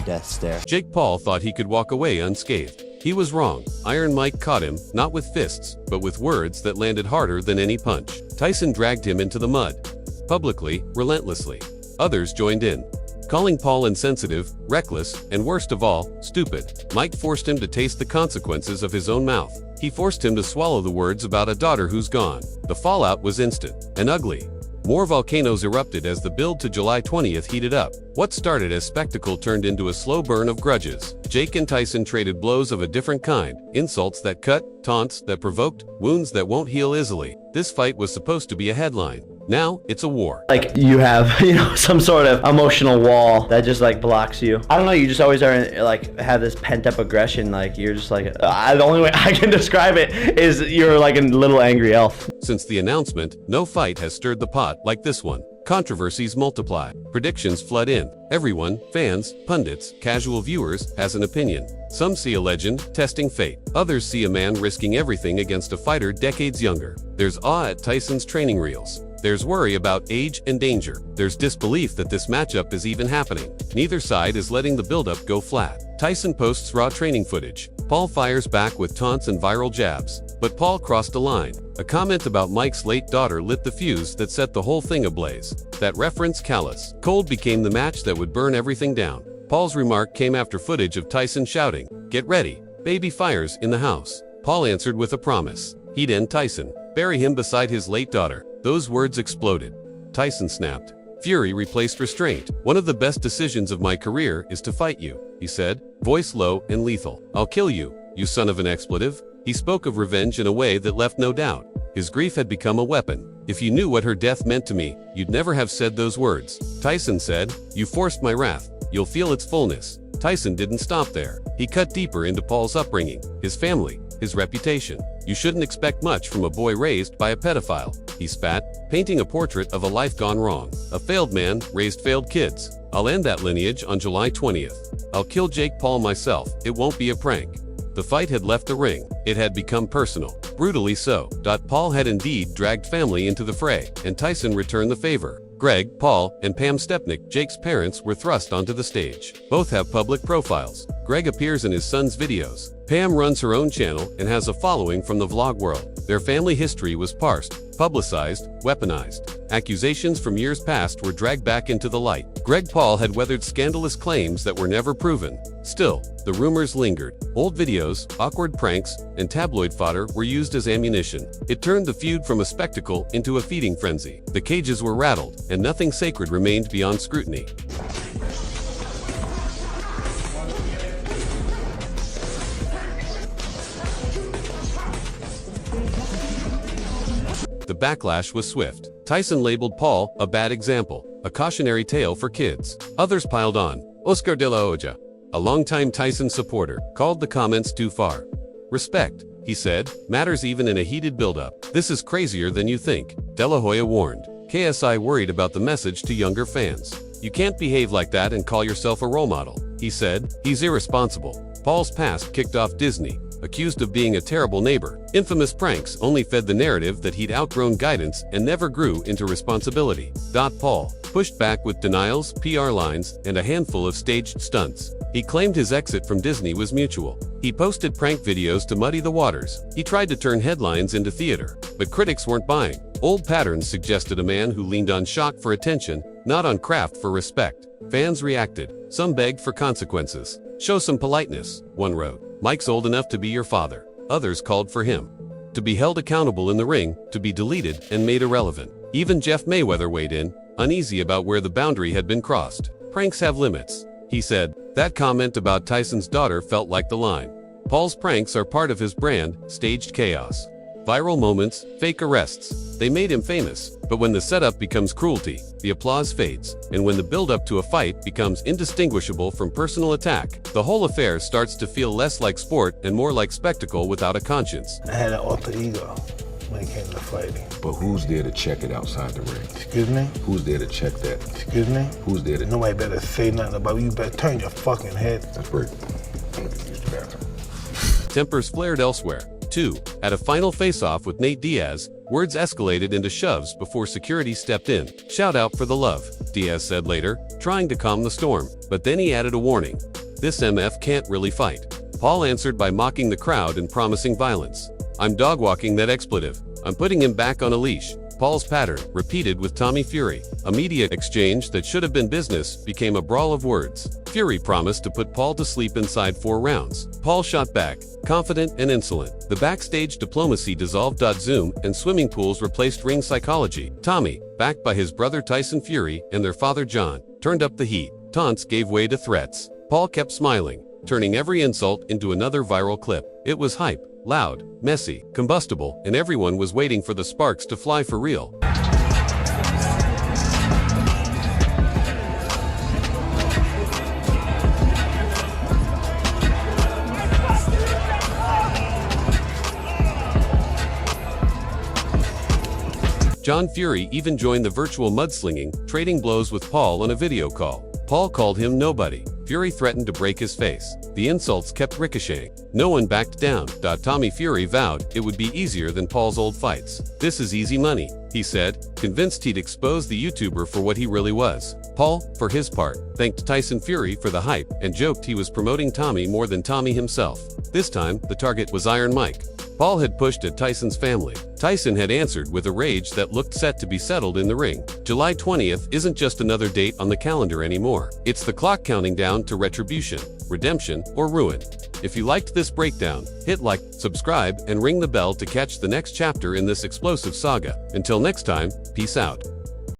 death stare. Jake Paul thought he could walk away unscathed. He was wrong. Iron Mike caught him, not with fists, but with words that landed harder than any punch. Tyson dragged him into the mud. Publicly, relentlessly. Others joined in, calling Paul insensitive, reckless, and worst of all, stupid. Mike forced him to taste the consequences of his own mouth. He forced him to swallow the words about a daughter who's gone. The fallout was instant and ugly. More volcanoes erupted as the build to July 20th heated up. What started as spectacle turned into a slow burn of grudges. Jake and Tyson traded blows of a different kind, insults that cut, taunts that provoked, wounds that won't heal easily. This fight was supposed to be a headline. Now, it's a war. Like, you have, some sort of emotional wall that just, blocks you. I don't know, you just always are, have this pent-up aggression. You're just the only way I can describe it is you're like a little angry elf. Since the announcement, no fight has stirred the pot like this one. Controversies multiply. Predictions flood in. Everyone, fans, pundits, casual viewers, has an opinion. Some see a legend testing fate. Others see a man risking everything against a fighter decades younger. There's awe at Tyson's training reels. There's worry about age and danger. There's disbelief that this matchup is even happening. Neither side is letting the buildup go flat. Tyson posts raw training footage. Paul fires back with taunts and viral jabs. But Paul crossed a line. A comment about Mike's late daughter lit the fuse that set the whole thing ablaze. That reference callous. Cold became the match that would burn everything down. Paul's remark came after footage of Tyson shouting, "Get ready, baby fires in the house." Paul answered with a promise. He'd end Tyson, bury him beside his late daughter. Those words exploded. Tyson snapped. Fury replaced restraint. "One of the best decisions of my career is to fight you," he said, voice low and lethal. "I'll kill you, you son of an expletive." He spoke of revenge in a way that left no doubt. His grief had become a weapon. "If you knew what her death meant to me, you'd never have said those words." Tyson said, "You forced my wrath. You'll feel its fullness." Tyson didn't stop there. He cut deeper into Paul's upbringing, his family, his reputation. "You shouldn't expect much from a boy raised by a pedophile," he spat, painting a portrait of a life gone wrong. "A failed man raised failed kids. I'll end that lineage on July 20th. I'll kill Jake Paul myself. It won't be a prank." The fight had left the ring. It had become personal. Brutally so. Paul had indeed dragged family into the fray, and Tyson returned the favor. Greg, Paul, and Pam Stepnick, Jake's parents, were thrust onto the stage. Both have public profiles. Greg appears in his son's videos. Pam runs her own channel and has a following from the vlog world. Their family history was parsed, publicized, weaponized. Accusations from years past were dragged back into the light. Greg Paul had weathered scandalous claims that were never proven. Still, the rumors lingered. Old videos, awkward pranks, and tabloid fodder were used as ammunition. It turned the feud from a spectacle into a feeding frenzy. The cages were rattled, and nothing sacred remained beyond scrutiny. The backlash was swift. Tyson labeled Paul a bad example, a cautionary tale for kids. Others piled on. Oscar de la Hoya, a longtime Tyson supporter, called the comments too far. "Respect," he said, "matters even in a heated buildup. This is crazier than you think." De la Hoya warned. KSI worried about the message to younger fans. "You can't behave like that and call yourself a role model," he said. "He's irresponsible." Paul's past kicked off Disney, accused of being a terrible neighbor. Infamous pranks only fed the narrative that he'd outgrown guidance and never grew into responsibility. Paul pushed back with denials, PR lines, and a handful of staged stunts. He claimed his exit from Disney was mutual. He posted prank videos to muddy the waters. He tried to turn headlines into theater, but critics weren't buying. Old patterns suggested a man who leaned on shock for attention, not on craft for respect. Fans reacted. Some begged for consequences. "Show some politeness," one wrote. "Mike's old enough to be your father." Others called for him to be held accountable in the ring, to be deleted and made irrelevant. Even Jeff Mayweather weighed in, uneasy about where the boundary had been crossed. "Pranks have limits," he said. That comment about Tyson's daughter felt like the line. Paul's pranks are part of his brand, staged chaos. Viral moments, fake arrests. They made him famous. But when the setup becomes cruelty, the applause fades. And when the build-up to a fight becomes indistinguishable from personal attack, the whole affair starts to feel less like sport and more like spectacle without a conscience. I had an alter ego when it came to fighting. But who's there to check it outside the ring? Excuse me? Who's there to check that? Excuse me? Who's there to... Nobody better say nothing about it. You better turn your fucking head. That's great. Use the bathroom. Tempers flared elsewhere. 2. At a final face-off with Nate Diaz, words escalated into shoves before security stepped in. "Shout out for the love," Diaz said later, trying to calm the storm. But then he added a warning. "This MF can't really fight." Paul answered by mocking the crowd and promising violence. "I'm dog-walking that expletive. I'm putting him back on a leash." Paul's pattern, repeated with Tommy Fury. A media exchange that should have been business became a brawl of words. Fury promised to put Paul to sleep inside 4 rounds. Paul shot back, confident and insolent. The backstage diplomacy dissolved. Zoom and swimming pools replaced ring psychology. Tommy, backed by his brother Tyson Fury and their father John, turned up the heat. Taunts gave way to threats. Paul kept smiling, turning every insult into another viral clip. It was hype. Loud, messy, combustible, and everyone was waiting for the sparks to fly for real. John Fury even joined the virtual mudslinging, trading blows with Paul on a video call. Paul called him nobody. Fury threatened to break his face. The insults kept ricocheting. No one backed down. Tommy Fury vowed it would be easier than Paul's old fights. "This is easy money," he said, convinced he'd expose the YouTuber for what he really was. Paul, for his part, thanked Tyson Fury for the hype and joked he was promoting Tommy more than Tommy himself. This time, the target was Iron Mike. Paul had pushed at Tyson's family. Tyson had answered with a rage that looked set to be settled in the ring. July 20th isn't just another date on the calendar anymore. It's the clock counting down to retribution, redemption, or ruin. If you liked this breakdown, hit like, subscribe, and ring the bell to catch the next chapter in this explosive saga. Until next time, peace out.